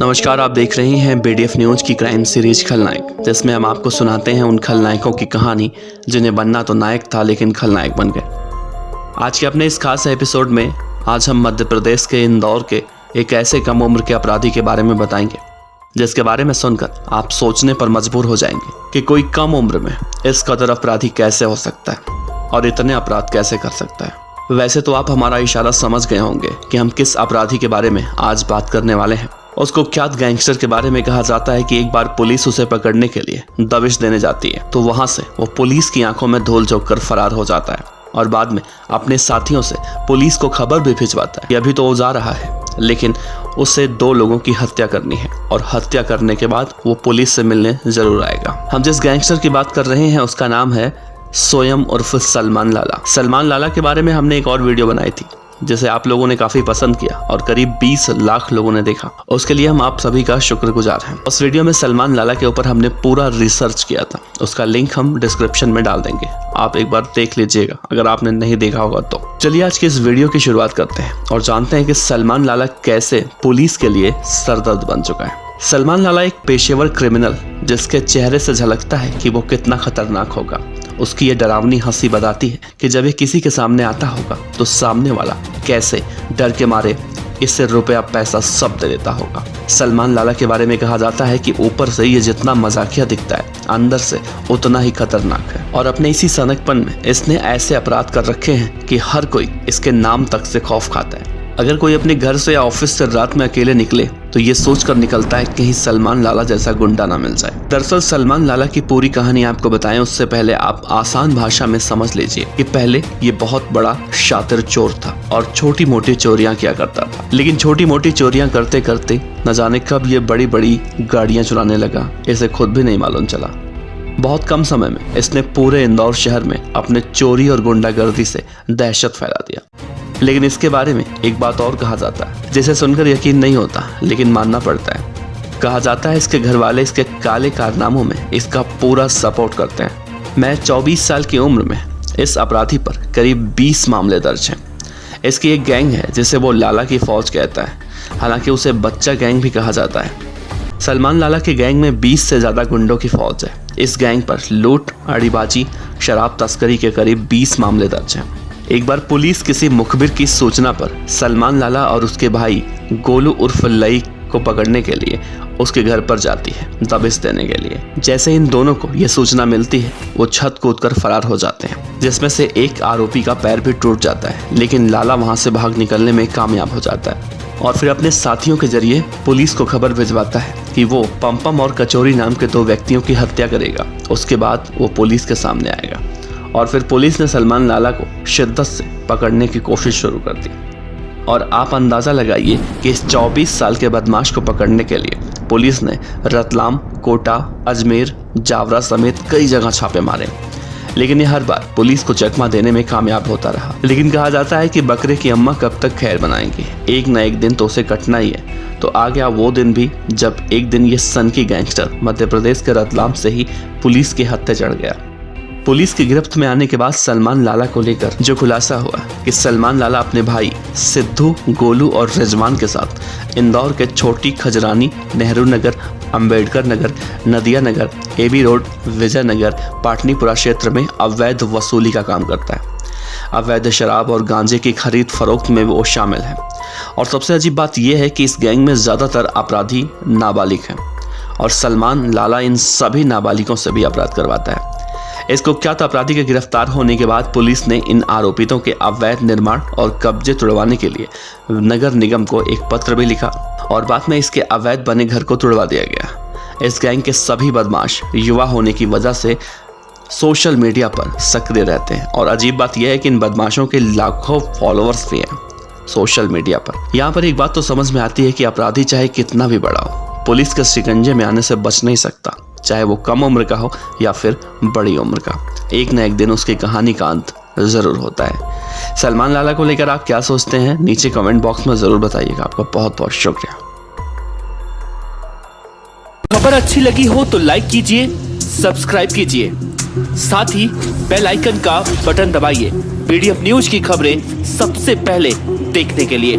नमस्कार, आप देख रहे हैं BDF न्यूज की क्राइम सीरीज खलनायक, जिसमें हम आपको सुनाते हैं उन खलनायकों की कहानी जिन्हें बनना तो नायक था लेकिन खलनायक बन गए। आज के अपने इस खास एपिसोड में आज हम मध्य प्रदेश के इंदौर के एक ऐसे कम उम्र के अपराधी के बारे में बताएंगे जिसके बारे में सुनकर आप सोचने पर मजबूर हो जाएंगे कि कोई कम उम्र में इस कदर अपराधी कैसे हो सकता है और इतने अपराध कैसे कर सकता है। वैसे तो आप हमारा इशारा समझ गए होंगे कि हम किस अपराधी के बारे में आज बात करने वाले हैं। उस कुख्यात गैंगस्टर के बारे में कहा जाता है कि एक बार पुलिस उसे पकड़ने के लिए दबिश देने जाती है तो वहां से वो पुलिस की आंखों में धूल झोंक कर फरार हो जाता है और बाद में अपने साथियों से पुलिस को खबर भी भिजवाता है कि अभी तो वो जा रहा है, लेकिन उसे 2 लोगों की हत्या करनी है और हत्या करने के बाद वो पुलिस से मिलने जरूर आएगा। हम जिस गैंगस्टर की बात कर रहे हैं उसका नाम है सोयम उर्फ सलमान लाला। सलमान लाला के बारे में हमने एक और वीडियो बनाई थी जिसे आप लोगों ने काफी पसंद किया और करीब 20 लाख लोगों ने देखा। उसके लिए हम आप सभी का शुक्रगुजार हैं। उस वीडियो में सलमान लाला के ऊपर हमने पूरा रिसर्च किया था, उसका लिंक हम डिस्क्रिप्शन में डाल देंगे, आप एक बार देख लीजिएगा अगर आपने नहीं देखा होगा तो। चलिए आज की इस वीडियो की शुरुआत करते हैं और जानते हैं कि सलमान लाला कैसे पुलिस के लिए सरदर्द बन चुका है। सलमान लाला एक पेशेवर क्रिमिनल जिसके चेहरे से झलकता है कि वो कितना खतरनाक होगा। उसकी ये डरावनी हंसी बताती है कि जब ये किसी के सामने आता होगा तो सामने वाला कैसे डर के मारे इससे रुपया पैसा सब दे देता होगा। सलमान लाला के बारे में कहा जाता है कि ऊपर से ये जितना मजाकिया दिखता है अंदर से उतना ही खतरनाक है और अपने इसी सनकपन में इसने ऐसे अपराध कर रखे हैं कि हर कोई इसके नाम तक से खौफ खाता है। अगर कोई अपने घर से या ऑफिस से रात में अकेले निकले तो ये सोचकर निकलता है कहीं सलमान लाला जैसा गुंडा ना मिल जाए। दरअसल सलमान लाला की पूरी कहानी आपको बताएं उससे पहले आप आसान भाषा में समझ लीजिए कि पहले ये बहुत बड़ा शातिर चोर था और छोटी मोटी चोरियां किया करता था, लेकिन छोटी मोटी चोरियां करते करते न जाने कब ये बड़ी बड़ी गाड़ियां चुराने लगा, इसे खुद भी नहीं मालूम चला। बहुत कम समय में इसने पूरे इंदौर शहर में अपने चोरी और गुंडागर्दी से दहशत फैला दिया। लेकिन इसके बारे में एक बात और कहा जाता है जिसे सुनकर यकीन नहीं होता लेकिन मानना पड़ता है। कहा जाता है इसके घर वाले इसके काले कारनामों में इसका पूरा सपोर्ट करते हैं। मैं 24 साल की उम्र में इस अपराधी पर करीब 20 मामले दर्ज हैं। इसकी एक गैंग है जिसे वो लाला की फौज कहता है, हालांकि उसे बच्चा गैंग भी कहा जाता है। सलमान लाला की गैंग में 20 से ज़्यादा गुंडों की फौज है। इस गैंग पर लूट, अड़ीबाजी, शराब तस्करी के करीब 20 मामले दर्ज हैं। एक बार पुलिस किसी मुखबिर की सूचना पर सलमान लाला और उसके भाई गोलू उर्फ लई को पकड़ने के लिए उसके घर पर जाती है दबिश देने के लिए। जैसे इन दोनों को यह सूचना मिलती है वो छत कूदकर फरार हो जाते हैं, जिसमें से एक आरोपी का पैर भी टूट जाता है, लेकिन लाला वहां से भाग निकलने में कामयाब हो जाता है और फिर अपने साथियों के जरिए पुलिस को खबर भिजवाता है कि वो पम्पम और कचोरी नाम के 2 व्यक्तियों की हत्या करेगा। उसके बाद वो पुलिस के सामने आएगा और फिर पुलिस ने सलमान लाला को शिद्दत से पकड़ने की कोशिश शुरू कर दी। और आप अंदाज़ा लगाइए कि इस 24 साल के बदमाश को पकड़ने के लिए पुलिस ने रतलाम, कोटा, अजमेर, जावरा समेत कई जगह छापे मारे, लेकिन ये हर बार पुलिस को चकमा देने में कामयाब होता रहा। लेकिन कहा जाता है कि बकरे की अम्मा कब तक खैर बनाएंगी, एक न एक दिन तो उसे कटना ही है। तो आ गया वो दिन भी जब एक दिन ये सनकी गैंगस्टर मध्य प्रदेश के रतलाम से ही पुलिस के हत्थे चढ़ गया। पुलिस की गिरफ्त में आने के बाद सलमान लाला को लेकर जो खुलासा हुआ कि सलमान लाला अपने भाई सिद्धू, गोलू और रिजवान के साथ इंदौर के छोटी खजरानी, नेहरू नगर, अंबेडकर नगर, नदिया नगर, एबी रोड, विजय नगर, पाटनीपुरा क्षेत्र में अवैध वसूली का काम करता है। अवैध शराब और गांजे की खरीद फरोख्त में वो शामिल है। और सबसे अजीब बात यह है कि इस गैंग में ज्यादातर अपराधी नाबालिग हैं और सलमान लाला इन सभी नाबालिगों से भी अपराध करवाता है। इस कुख्यात अपराधी के गिरफ्तार होने के बाद पुलिस ने इन आरोपितों के अवैध निर्माण और कब्जे तुड़वाने के लिए नगर निगम को एक पत्र भी लिखा और बाद में इसके अवैध बने घर को तुड़वा दिया गया। इस गैंग के सभी बदमाश युवा होने की वजह से सोशल मीडिया पर सक्रिय रहते हैं और अजीब बात यह है कि इन बदमाशों के लाखों फॉलोअर्स भी हैं सोशल मीडिया पर। यहाँ पर एक बात तो समझ में आती है कि अपराधी चाहे कितना भी बड़ा हो, पुलिस के शिकंजे में आने से बच नहीं सकता, चाहे वो कम उम्र का हो या फिर बड़ी उम्र का। एक न एक दिन उसकी कहानी का अंत जरूर होता है। सलमान लाला को लेकर आप क्या सोचते हैं नीचे कमेंट बॉक्स में जरूर बताइएगा। आपका बहुत बहुत शुक्रिया। खबर अच्छी लगी हो तो लाइक कीजिए, सब्सक्राइब कीजिए, साथ ही बेल आइकन का बटन दबाइए BDF न्यूज की खबरें सबसे पहले देखने के लिए।